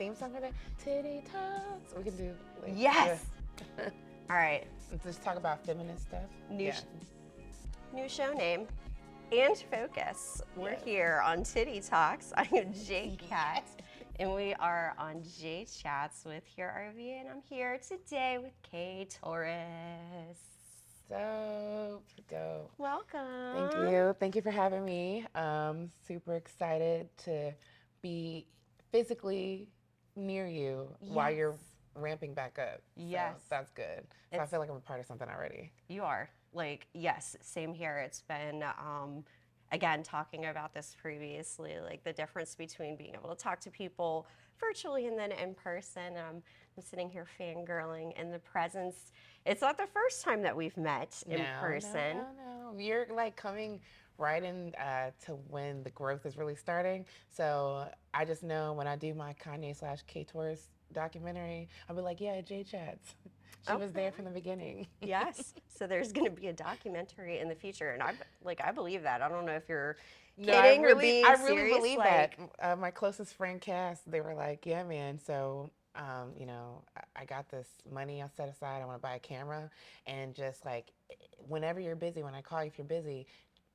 theme song for that? Titty Talks. We can do. Like, Yes. All right. Let's just talk about feminist stuff. New new show name and focus. We're here on Titty Talks. I am JCat, and we are on JChats with Here RV, and I'm here today with Kaay Taurus. Dope. Welcome. Thank you for having me. Super excited to be physically near you while you're ramping back up. Yes. So that's good. So I feel like I'm a part of something already. You are. Like, yes, same here. It's been, again, talking about this previously, like the difference between being able to talk to people virtually and then in person. I'm sitting here fangirling in the presence. It's not the first time that we've met in person. No. You're like coming right in to when the growth is really starting. So I just know when I do my Kanye/Kaay Taurus documentary, I'll be like, yeah, JChats. She was there from the beginning. Yes. So there's going to be a documentary in the future, and I believe that. I don't know if you're kidding or being serious. I really believe that. My closest friend, Cass, they were like, yeah, man. So, I got this money I set aside. I want to buy a camera, and just like, whenever you're busy, when I call you if you're busy,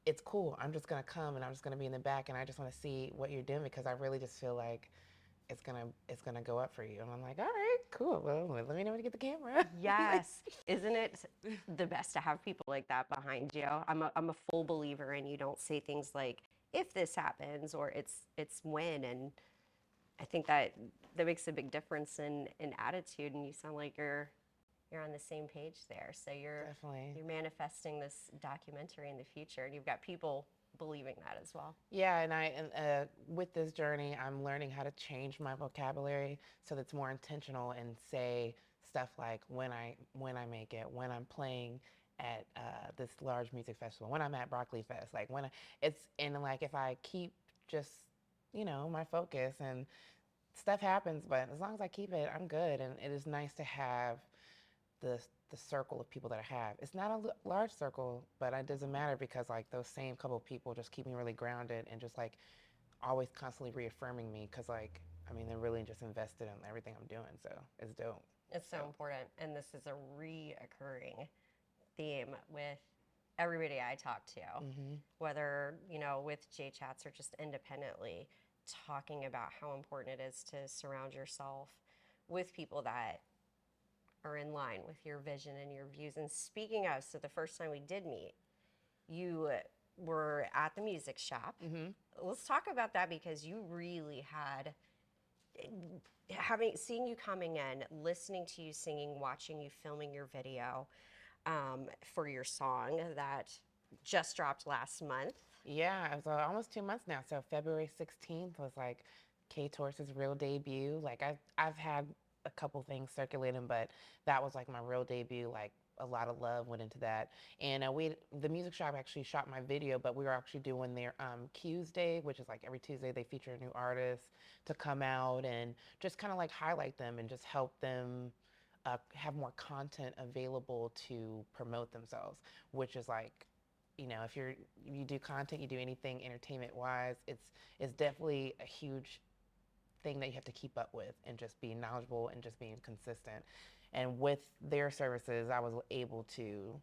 it's cool. I'm just gonna come and I'm just gonna be in the back, and I just want to see what you're doing because I really just feel like it's gonna go up for you. And I'm like, all right, cool. Well, let me know when you get the camera. Yes. Isn't it the best to have people like that behind you? I'm a full believer in you don't say things like if this happens or it's when, and I think that makes a big difference in attitude, and you sound like you're on the same page there. So you're manifesting this documentary in the future, and you've got people believing that as well. Yeah, and with this journey, I'm learning how to change my vocabulary so that's more intentional and say stuff like when I make it, when I'm playing at this large music festival, when I'm at Broccoli Fest, like if I keep just my focus and stuff happens, but as long as I keep it, I'm good. And it is nice to have the circle of people that I have. It's not a large circle, but it doesn't matter because like those same couple of people just keep me really grounded and just like always constantly reaffirming me because like they're really just invested in everything I'm doing, so it's dope. It's so important, and this is a reoccurring theme with everybody I talk to, whether with JChats or just independently, talking about how important it is to surround yourself with people that are in line with your vision and your views. And speaking of, so the first time we did meet, you were at the music shop. Let's talk about that because you really had, seeing you coming in, listening to you singing, watching you filming your video for your song that just dropped last month. Yeah, it was almost 2 months now. So February 16th was like Kaay Taurus's real debut. Like I've had a couple things circulating, but that was like my real debut. Like a lot of love went into that. And the music shop actually shot my video, but we were actually doing their Q's Day, which is like every Tuesday they feature a new artist to come out and just kind of like highlight them and just help them have more content available to promote themselves, which is like, if you do content, you do anything entertainment wise, it's definitely a huge thing that you have to keep up with and just being knowledgeable and just being consistent. And with their services, I was able to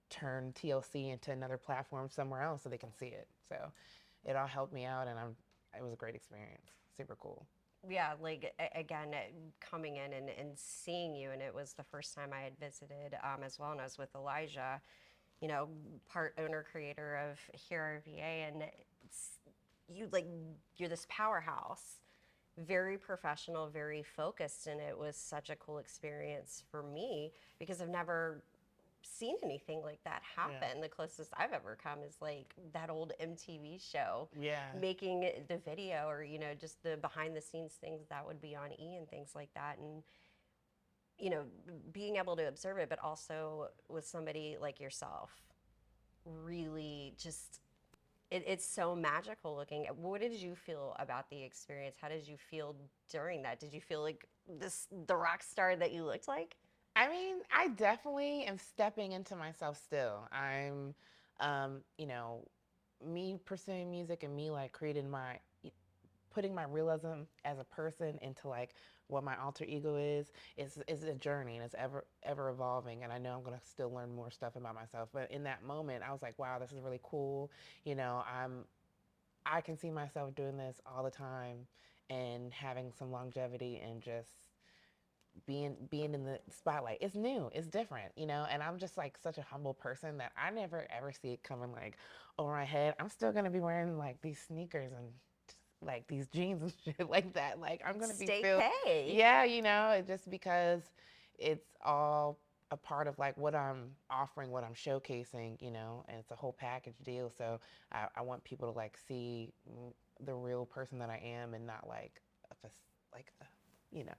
turn TLC into another platform somewhere else so they can see it. So it all helped me out, and it was a great experience. Super cool. Yeah, like again, coming in and seeing you, and it was the first time I had visited as well, and I was with Elijah, part owner creator of Here RVA, and you're this powerhouse, very professional, very focused, and it was such a cool experience for me because I've never seen anything like that happen. Yeah. The closest I've ever come is like that old MTV show, making the video, or just the behind the scenes things that would be on E and things like that, and being able to observe it, but also with somebody like yourself, really just, it's so magical looking. What did you feel about the experience? How did you feel during that? Did you feel like the rock star that you looked like? I definitely am stepping into myself still. I'm, me pursuing music and me like creating my putting my realism as a person into like what my alter ego is a journey, and it's ever evolving, and I know I'm going to still learn more stuff about myself. But in that moment I was like, wow, this is really cool. You know, I can see myself doing this all the time and having some longevity and just being in the spotlight. It's new, it's different, you know, and I'm just like such a humble person that I never ever see it coming like over my head. I'm still gonna be wearing like these sneakers and like these jeans and shit like that. Like I'm gonna be Stay filled. K. Yeah, you know, it just because it's all a part of like what I'm offering, what I'm showcasing, you know, and it's a whole package deal. So I want people to like see the real person that I am and not like like you know,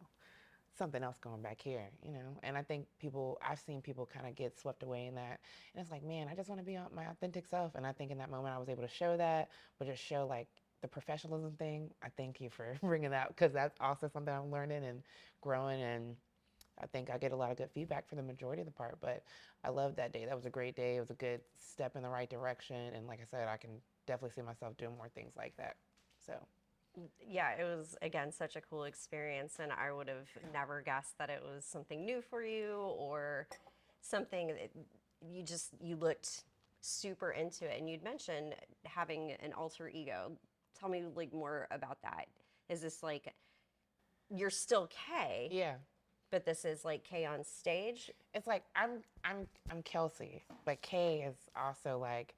something else going back here, you know? And I think I've seen people kind of get swept away in that. And it's like, man, I just want to be my authentic self. And I think in that moment I was able to show that, but just show like the professionalism thing. I thank you for bringing that, because that's also something I'm learning and growing. And I think I get a lot of good feedback for the majority of the part. But I loved that day. That was a great day. It was a good step in the right direction. And like I said, I can definitely see myself doing more things like that. So. Yeah, it was again such a cool experience, and I would have never guessed that it was something new for you or something that you looked super into it. And you'd mentioned having an alter ego. Tell me like more about that. Is this like you're still Kay, Yeah. but this is like Kay on stage? It's like I'm Kelsey, but Kay is also like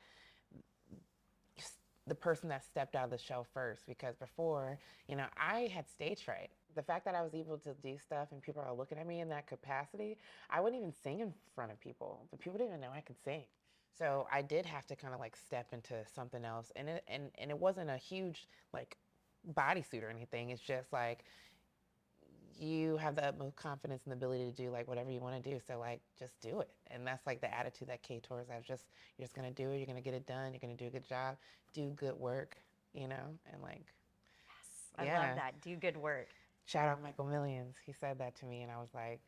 the person that stepped out of the show first, because before, you know, I had stage fright. The fact that I was able to do stuff and people are looking at me in that capacity, I wouldn't even sing in front of people. But people didn't even know I could sing. So I did have to kind of like step into something else. And it wasn't a huge like bodysuit or anything. It's just like you have the utmost confidence and the ability to do like whatever you want to do. So like just do it. And that's like the attitude that Kaay Taurus has. Just you're just gonna do it, you're gonna get it done, you're gonna do a good job, do good work, you know, and like Yes, I love that. Do good work. shout out Michael Millions. He said that to me and I was like,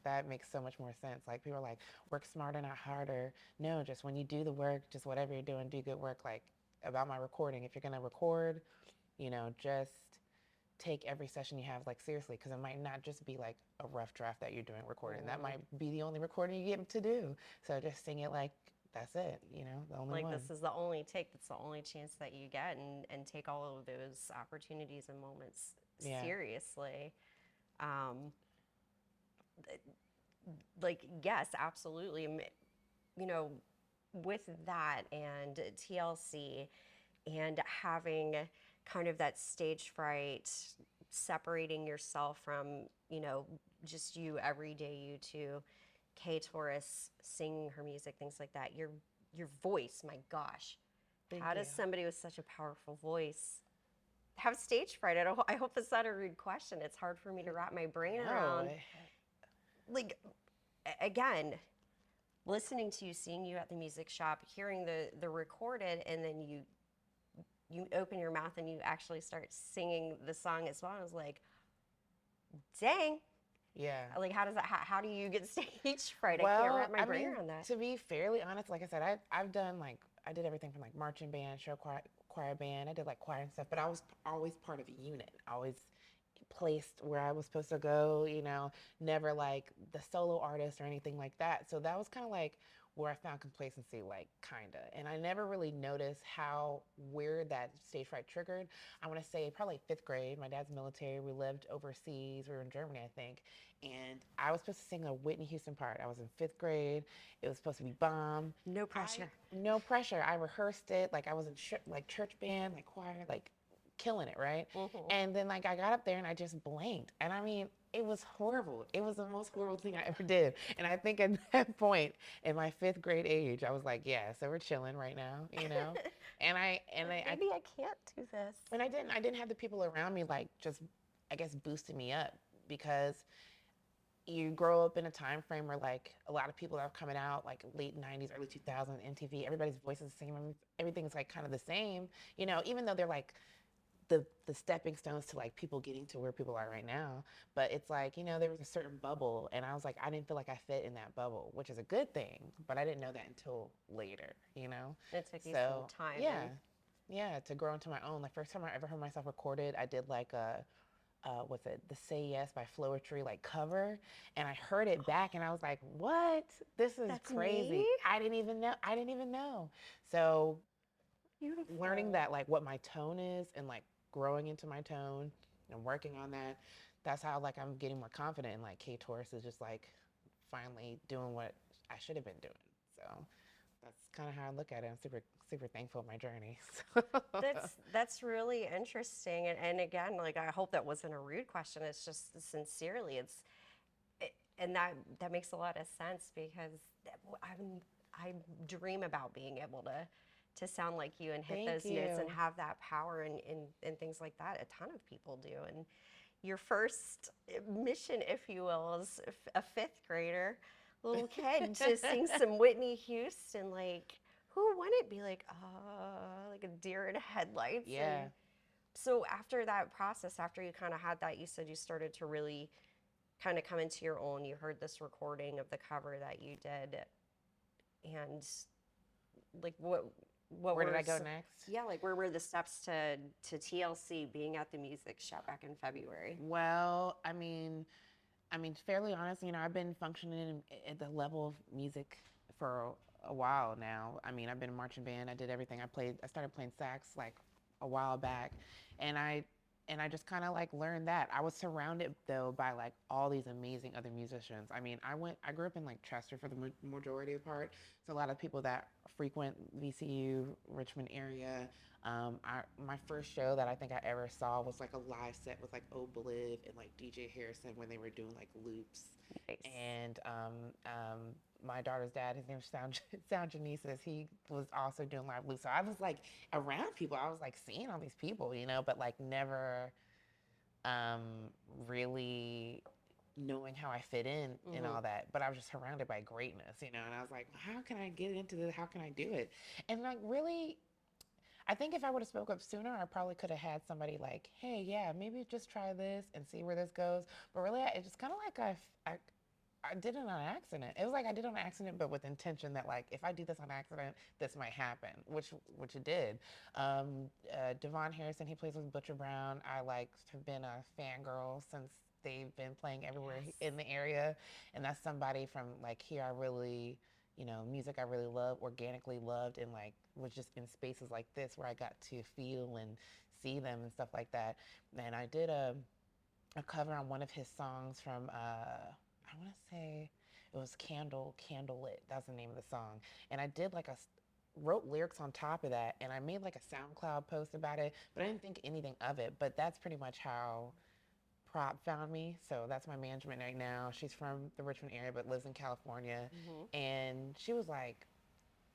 that makes so much more sense. Like people are like, work smarter, not harder. No, just when you do the work, just whatever you're doing, do good work. Like about my recording, if you're gonna record, you know, just take every session you have like seriously, because it might not just be like a rough draft that you're doing recording. That might be the only recording you get to do. So just sing it like that's it, you know, the only Like one. this is the only take. That's the only chance that you get, and take all of those opportunities and moments seriously. Um, like yes, absolutely. You know, with that and TLC and having kind of that stage fright, separating yourself from, you know, just you, everyday you, to Kaay Taurus singing her music, things like that. Your voice, my gosh. Thank How you. does somebody with such a powerful voice have stage fright? I hope that's not a rude question. It's hard for me to wrap my brain around. Like, again, listening to you, seeing you at the music shop, hearing the recorded, and then you open your mouth and you actually start singing the song as well. I was like, dang. Yeah. Like, how does that, how do you get stage fright? Well, I can't wrap my brain around that. To be fairly honest, like I said, I've done like, I did everything from like marching band, show choir band. I did like choir and stuff, but I was always part of a unit. Always placed where I was supposed to go, you know, never like the solo artist or anything like that. So that was kind of like where I found complacency, like kinda. And I never really noticed how weird that stage fright triggered. I want to say probably 5th grade. My dad's military. We lived overseas. We were in Germany, I think. And I was supposed to sing a Whitney Houston part. I was in 5th grade. It was supposed to be bomb. No pressure. No pressure. I rehearsed it. Like I was in like church band, like choir, like killing it, right? And then like I got up there and I just blanked. And I mean, it was horrible. It was the most horrible thing I ever did. And I think at that point in my 5th grade age, I was like, yeah, so we're chilling right now, you know? Maybe I can't do this. And I didn't have the people around me like just, I guess, boosting me up, because you grow up in a time frame where like a lot of people that are coming out like late 90s, early 2000s, MTV, everybody's voice is the same. Everything's like kind of the same, you know, even though they're like the stepping stones to like people getting to where people are right now. But it's like, you know, there was a certain bubble and I was like, I didn't feel like I fit in that bubble, which is a good thing, but I didn't know that until later, you know? It took you So some time. yeah. yeah, to grow into my own. Like first time I ever heard myself recorded, I did like a what's it, the Say Yes by Floetry like cover, and I heard it back, and I was like, what? This is That's me? crazy. I didn't even know. I didn't even know. So learning Beautiful. that like what my tone is and like growing into my tone and working on that, that's how like I'm getting more confident, and like Kay Taurus is just like finally doing what I should have been doing. So that's kind of how I look at it. I'm super thankful of my journey. That's really interesting, and again, like I hope that wasn't a rude question. It's just sincerely, and that makes a lot of sense because I dream about being able to sound like you and hit Thank those notes and you. have that power and things like that. A ton of people do, and your first mission, if you will, is a fifth grader, little kid, to sing some Whitney Houston. Like, who wouldn't be like a deer in headlights? And Yeah. so, after that process, after you kind of had that, you said you started to really kind of come into your own. You heard this recording of the cover that you did, and like what Where did were I go next? yeah, like where were the steps to TLC being at the music shop back in February? Well, I mean, fairly honest, I've been functioning at the level of music for a while now. I mean, I've been in marching band. I did everything. I started playing sax like a while back, and I just kind of like learned that. I was surrounded though by like all these amazing other musicians. I mean, I grew up in like Chester for the majority of the part. So a lot of people that frequent VCU, Richmond area. My first show that I think I ever saw was like a live set with like Obliv and like DJ Harrison when they were doing like loops. Nice. And my daughter's dad, his name's Sound Janices, he was also doing live loops. So I was like around people. I was like seeing all these people, but like never um, really knowing how I fit in and Mm-hmm. all that. But I was just surrounded by greatness. And I was like, how can I get into this? How can I do it? And like really, I think if I would have spoke up sooner, I probably could have had somebody like, hey, yeah, maybe just try this and see where this goes. But really, it's just kind of like I did it on accident. It was like I did it on accident, but with intention that like if I do this on accident, this might happen, which it did. Devon Harrison, he plays with Butcher Brown. I like have been a fangirl since they've been playing everywhere Yes. in the area, and that's somebody from like here. I really, music I really love, organically loved, and like was just in spaces like this where I got to feel and see them and stuff like that. And I did a cover on one of his songs from I want to say it was Candlelit. That's the name of the song. And I did like wrote lyrics on top of that, and I made like a SoundCloud post about it, but I didn't think anything of it. But that's pretty much how Prop found me. So that's my management right now. She's from the Richmond area but lives in California, Mm-hmm. and she was like,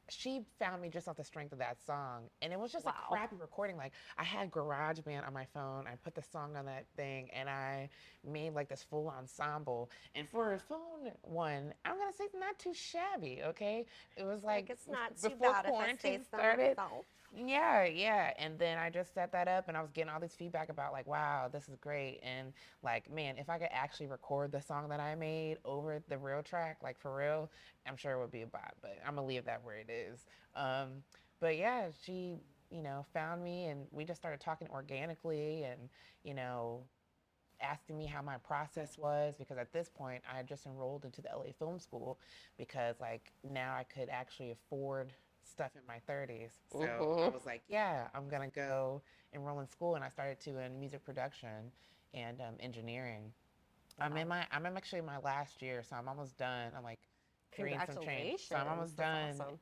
she found me just off the strength of that song. And it was just a Wow. crappy recording. Like I had GarageBand on my phone. I put the song on that thing and I made like this full ensemble. And for a phone one, I'm gonna say it's not too shabby, okay? It was Like like it's not too before bad if I say quarantine so started. myself. Yeah, yeah. And then I just set that up and I was getting all this feedback about like, wow, this is great. And like, man, if I could actually record the song that I made over the real track, like for real, I'm sure it would be a bop, but I'm gonna leave that where it is. Um, but yeah, she, found me and we just started talking organically and, you know, asking me how my process was because at this point I had just enrolled into the LA Film School because like now I could actually afford stuff in my 30s. So I Mm-hmm. was like, yeah, I'm gonna go enroll in school, and I started to in music production and engineering. Wow. I'm actually in my last year, so I'm almost done. I'm like three and some change, so I'm Congratulations. almost That's done awesome.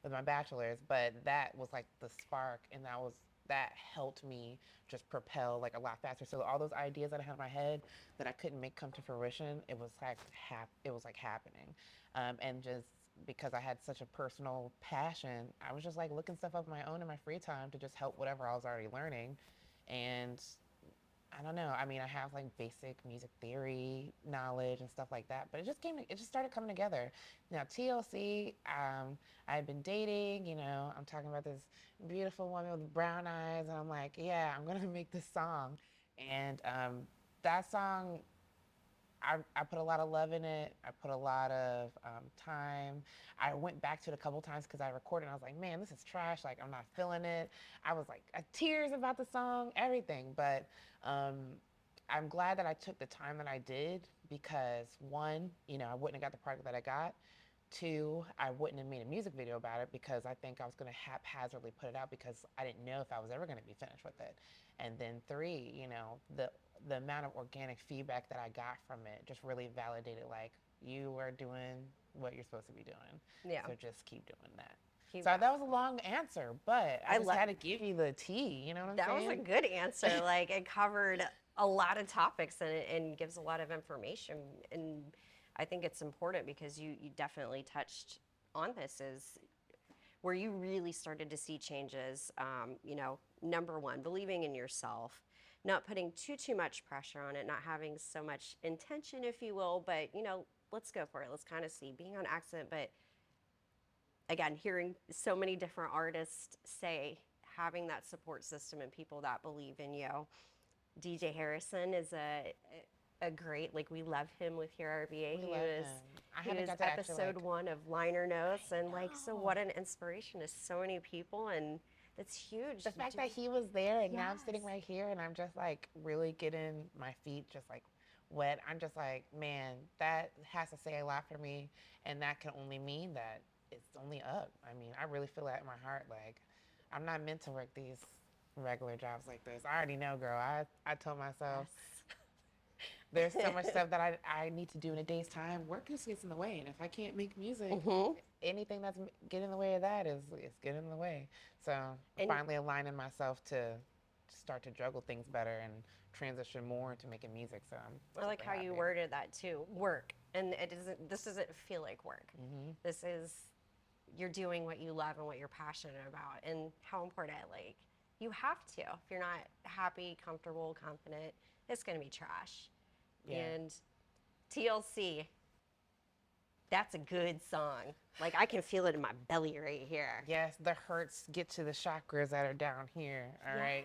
with my bachelor's. But that was like the spark, and that helped me just propel like a lot faster. So all those ideas that I had in my head that I couldn't make come to fruition, it was like happening, and just because I had such a personal passion, I was just like looking stuff up on my own in my free time to just help whatever I was already learning, and I don't know. I mean, I have like basic music theory knowledge and stuff like that, but it just started coming together. Now, TLC, I had been dating, I'm talking about this beautiful woman with brown eyes, and I'm like, yeah, I'm gonna make this song. And that song I put a lot of love in it. I put a lot of time. I went back to it a couple times because I recorded and I was like, man, this is trash. Like, I'm not feeling it. I was like, tears about the song, everything. But um, I'm glad that I took the time that I did because one, I wouldn't have got the product that I got. Two, I wouldn't have made a music video about it because I think I was going to haphazardly put it out because I didn't know if I was ever going to be finished with it. And then three, the amount of organic feedback that I got from it just really validated like you are doing what you're supposed to be doing. Yeah. So just keep doing that. Keep So that was a long answer, but I just had to give you the tea. You know what I'm saying? That was a good answer. Like it covered a lot of topics and gives a lot of information. And I think it's important because you definitely touched on this is where you really started to see changes. Number one, believing in yourself, not putting too much pressure on it, not having so much intention, if you will, but let's go for it. Let's kind of see being on accident. But again, hearing so many different artists say having that support system and people that believe in you. DJ Harrison is a great, like we love him with Here RBA. He was episode 1 of Liner Notes, and so what an inspiration to so many people, and that's huge. The fact that he was there and now I'm sitting right here and I'm just like really getting my feet just like wet. I'm just like, man, that has to say a lot for me, and that can only mean that it's only up. I mean, I really feel that in my heart. Like, I'm not meant to work these regular jobs like this. I already know, girl. I told myself there's so much stuff that I need to do in a day's time. Work just gets in the way, and if I can't make music, anything that's getting in the way of that is getting in the way. So I'm finally aligning myself to start to juggle things better and transition more into making music. So I like how you worded that too. Work, and this doesn't feel like work. This is you're doing what you love and what you're passionate about, and how important. Like you have to. If you're not happy, comfortable, confident, it's going to be trash. Yeah. And TLC, that's a good song. Like I can feel it in my belly right here. Yes, the hurts get to the chakras that are down here. All right,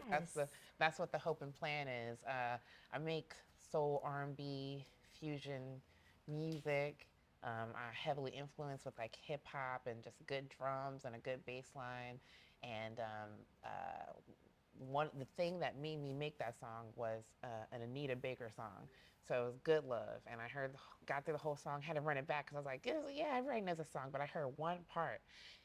that's what the hope and plan is. I make soul, R&B, fusion music. I heavily influenced with like hip hop and just good drums and a good bass line. And the thing that made me make that song was an Anita Baker song. So it was Good Love, and I got through the whole song, had to run it back because I was like, yeah, everybody knows the song, but I heard one part,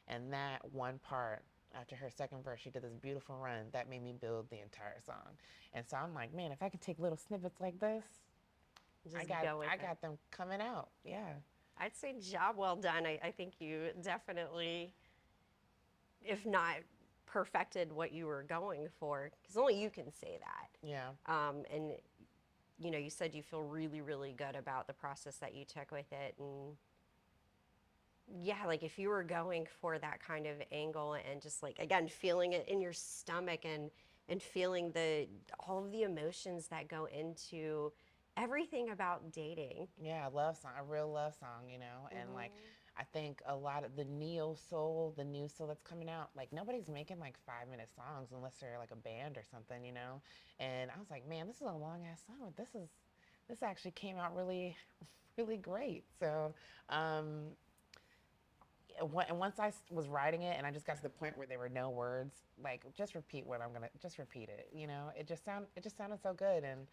and that one part, after her second verse, she did this beautiful run that made me build the entire song. And so I'm like, man, if I could take little snippets like this, I got them coming out. Yeah. I'd say job well done. I think you definitely, if not perfected what you were going for, because only you can say that. Yeah. And you said you feel really, really good about the process that you took with it. And yeah, like if you were going for that kind of angle and just like, again, feeling it in your stomach and feeling all of the emotions that go into everything about dating. Yeah, a real love song, and like, I think a lot of the neo soul, the new soul that's coming out, like nobody's making like 5-minute songs unless they're like a band or something, And I was like, man, this is a long ass song. This actually came out really, really great. So, and once I was writing it and I just got to the point where there were no words, like just repeat it. It just sounded so good. And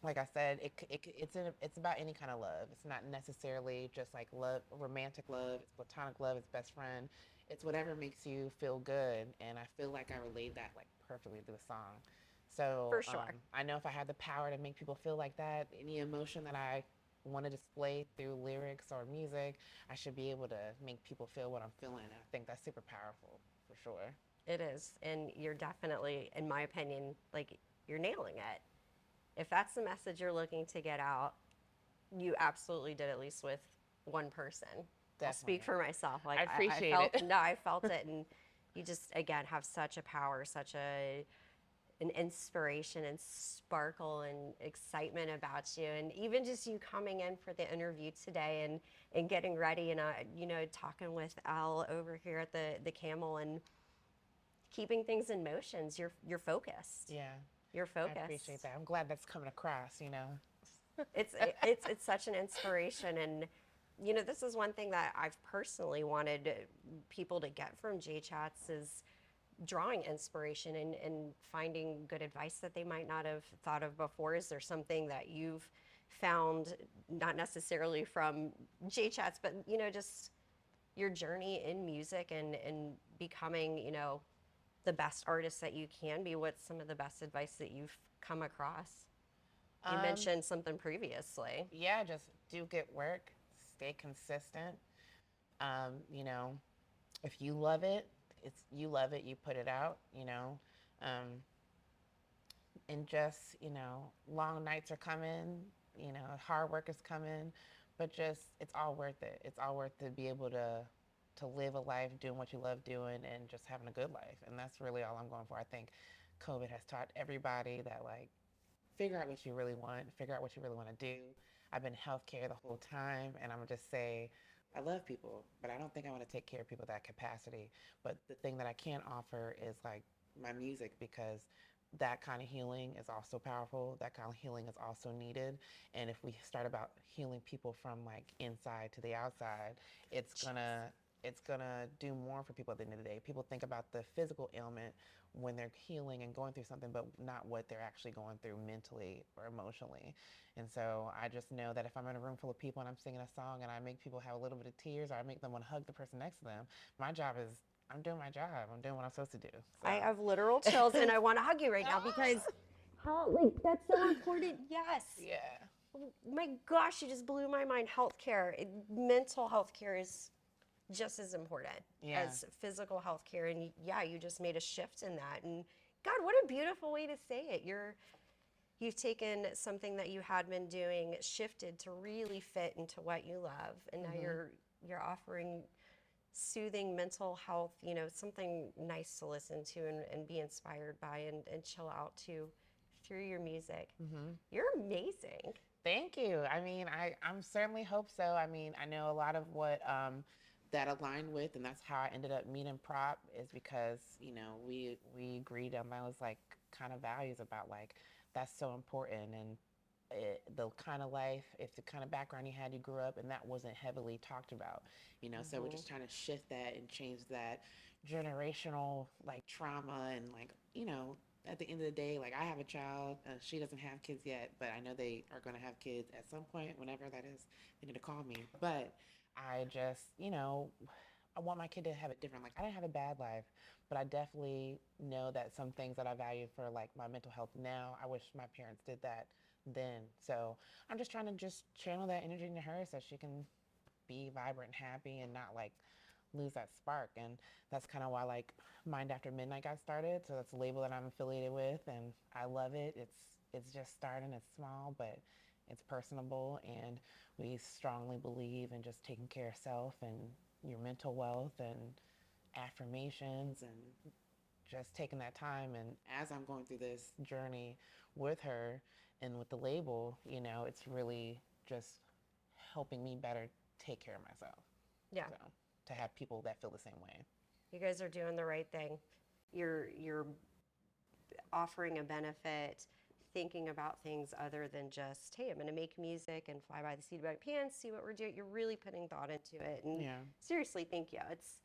like I said, it's about any kind of love. It's not necessarily just like love, romantic love. It's platonic love. It's best friend. It's whatever makes you feel good. And I feel like I relayed that like perfectly through the song. So for sure, I know if I had the power to make people feel like that, any emotion that I want to display through lyrics or music, I should be able to make people feel what I'm feeling. And I think that's super powerful for sure. It is, and you're definitely, in my opinion, like you're nailing it. If that's the message you're looking to get out, you absolutely did, at least with one person. Definitely. I'll speak for myself. Like I appreciate it. No, I felt it, and you just again have such a power, such an inspiration and sparkle and excitement about you. And even just you coming in for the interview today and getting ready and talking with Al over here at the Camel and keeping things in motions. You're focused. Yeah. You're focused. I appreciate that. I'm glad that's coming across, It's such an inspiration, and this is one thing that I've personally wanted people to get from JChats is drawing inspiration and finding good advice that they might not have thought of before. Is there something that you've found, not necessarily from JChats, but just your journey in music and becoming, the best artist that you can be? What's some of the best advice that you've come across? You Um, mentioned something previously. yeah, just do good work, stay consistent. You know, if you love it, it's you love it, you put it out, Um, and just, long nights are coming, hard work is coming, but just it's all worth it. It's all worth to be able to live a life doing what you love doing and just having a good life. And that's really all I'm going for. I think COVID has taught everybody that like figure out what you really want, figure out what you really want to do. I've been healthcare the whole time, and I'm gonna just say, I love people, but I don't think I want to take care of people at that capacity. But the thing that I can offer is like my music because that kind of healing is also powerful. That kind of healing is also needed. And if we start about healing people from like inside to the outside, it's gonna it's gonna do more for people at the end of the day. People think about the physical ailment when they're healing and going through something, but not what they're actually going through mentally or emotionally. And so I just know that if I'm in a room full of people and I'm singing a song and I make people have a little bit of tears or I make them want to hug the person next to them, my job is I'm doing my job. I'm doing what I'm supposed to do. I have literal chills and I want to hug you right now because how, like, that's so important. Yes. Yeah. My gosh, you just blew my mind. Healthcare, mental health care is just as important Yeah. as physical health care. And yeah, you just made a shift in that. And God, what a beautiful way to say it. You've taken something that you had been doing, shifted to really fit into what you love, and now you're offering soothing mental health, something nice to listen to and be inspired by and chill out to through your music. You're amazing. Thank you. I mean, I'm certainly hope so. I mean, I know a lot of what that aligned with, and that's how I ended up meeting Prop is because we agreed on those like kind of values about like that's so important and the kind of life, if the kind of background you had, you grew up, and that wasn't heavily talked about, So we're just trying to shift that and change that generational like trauma and like at the end of the day, like I have a child. She doesn't have kids yet, but I know they are going to have kids at some point, whenever that is. They need to call me. But I just, I want my kid to have it different. Like I didn't have a bad life, but I definitely know that some things that I value for like my mental health now, I wish my parents did that then. So I'm just trying to just channel that energy into her so she can be vibrant and happy and not like lose that spark. And that's kind of why like Mind After Midnight got started. So that's a label that I'm affiliated with and I love it. It's just starting, it's small, but it's personable and we strongly believe in just taking care of self and your mental wealth and affirmations and just taking that time. And as I'm going through this journey with her and with the label, it's really just helping me better take care of myself. Yeah. So to have people that feel the same way. You guys are doing the right thing. You're offering a benefit, thinking about things other than just, hey, I'm going to make music and fly by the seat of my pants, see what we're doing. You're really putting thought into it. And seriously, thank you. It's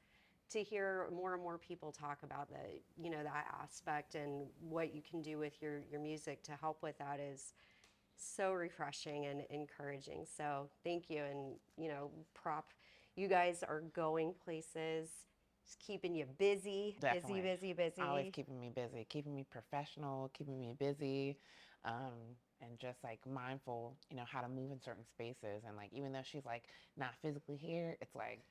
to hear more and more people talk about that aspect and what you can do with your music to help with that is so refreshing and encouraging. So thank you. And, Prop, you guys are going places, just keeping you busy, Definitely. busy. Always keeping me busy, keeping me professional, keeping me busy, and just like mindful, how to move in certain spaces. And like, even though she's like not physically here, it's like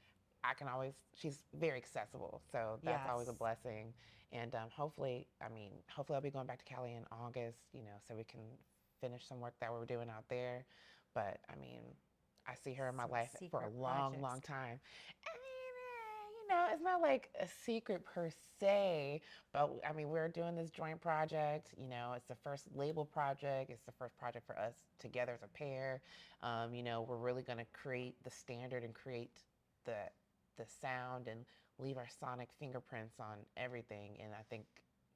she's very accessible. So that's always a blessing. And hopefully I'll be going back to Cali in August, so we can finish some work that we're doing out there. But I see her in my life for a long time. It's not like a secret per se, but we're doing this joint project. It's the first label project. It's the first project for us together as a pair. We're really going to create the standard and create the sound and leave our sonic fingerprints on everything. And I think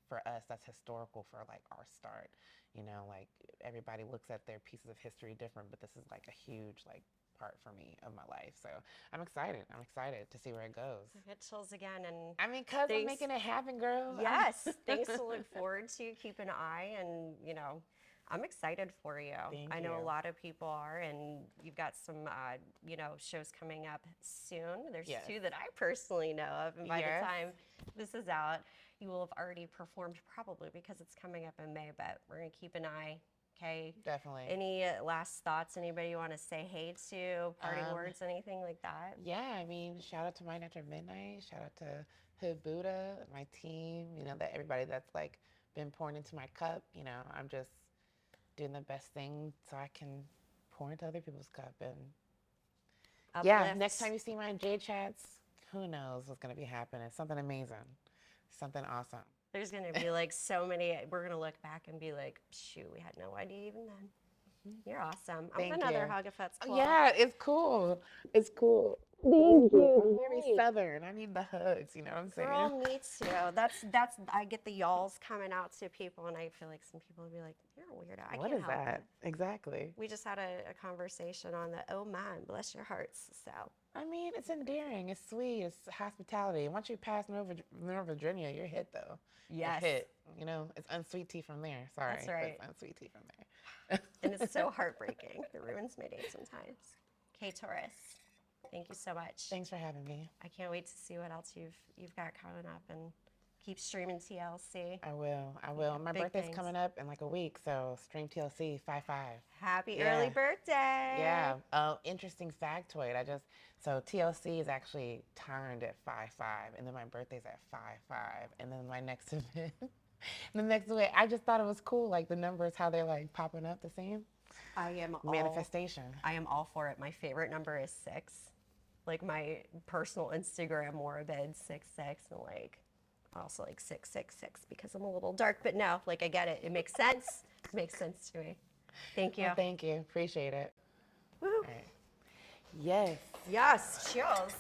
for us, that's historical for like our start. you know, like everybody looks at their pieces of history different, but this is like a huge like part for me of my life. So I'm excited. I'm excited to see where it goes. I get chills again, and I mean, cause I'm making it happen, girl. Yes, things to look forward to. Keep an eye, and I'm excited for you. I know a lot of people are, and you've got some shows coming up soon. There's two that I personally know of, and by the time this is out, you will have already performed probably because it's coming up in May. But we're gonna keep an eye. Okay. Definitely. Any last thoughts? Anybody you want to say hey to? Parting words? Anything like that? Yeah, I mean, shout out to Mine After Midnight. Shout out to Hood Buddha, my team. You know, that everybody that's like been pouring into my cup. You know, I'm just doing the best thing so I can pour into other people's cup. And yeah, next time you see my JChats, who knows what's gonna be happening? Something amazing, something awesome. There's going to be like so many, we're going to look back and be like, shoot, we had no idea even then. You're awesome. Thank I'm another you. hug if that's cool. Yeah, it's cool. It's cool. Thank you. I'm very Southern. I need the hugs, you know what I'm saying? Girl, me too. That's I get the y'alls coming out to people, and I feel like some people will be like, you're a weirdo. I what can't is help that? it. Exactly. We just had a conversation on the, oh man, bless your hearts. So I mean, it's endearing. It's sweet. It's hospitality. Once you pass Northern Virginia, you're hit though. Yes. You're hit. You know, it's unsweet tea from there. Sorry. That's right. It's unsweet tea from there. And it's so heartbreaking. It ruins my day sometimes. Kaay Taurus, thank you so much. Thanks for having me. I can't wait to see what else you've got coming up, and keep streaming TLC. I will. Yeah, my birthday's coming up in like a week, so stream TLC 5/5. Happy early birthday. Yeah. Interesting factoid. So TLC is actually timed at 5/5, and then my birthday's at 5/5, and then my next event, the next way. I just thought it was cool, like the numbers, how they're like popping up the same. Manifestation. I am all for it. My favorite number is 6. Like my personal Instagram morbid 66, and like also like 666 because I'm a little dark. But no, like I get it. It makes sense. It makes sense to me. Thank you. Well, thank you. Appreciate it. Woo. All right. Yes. Yes. Cheers.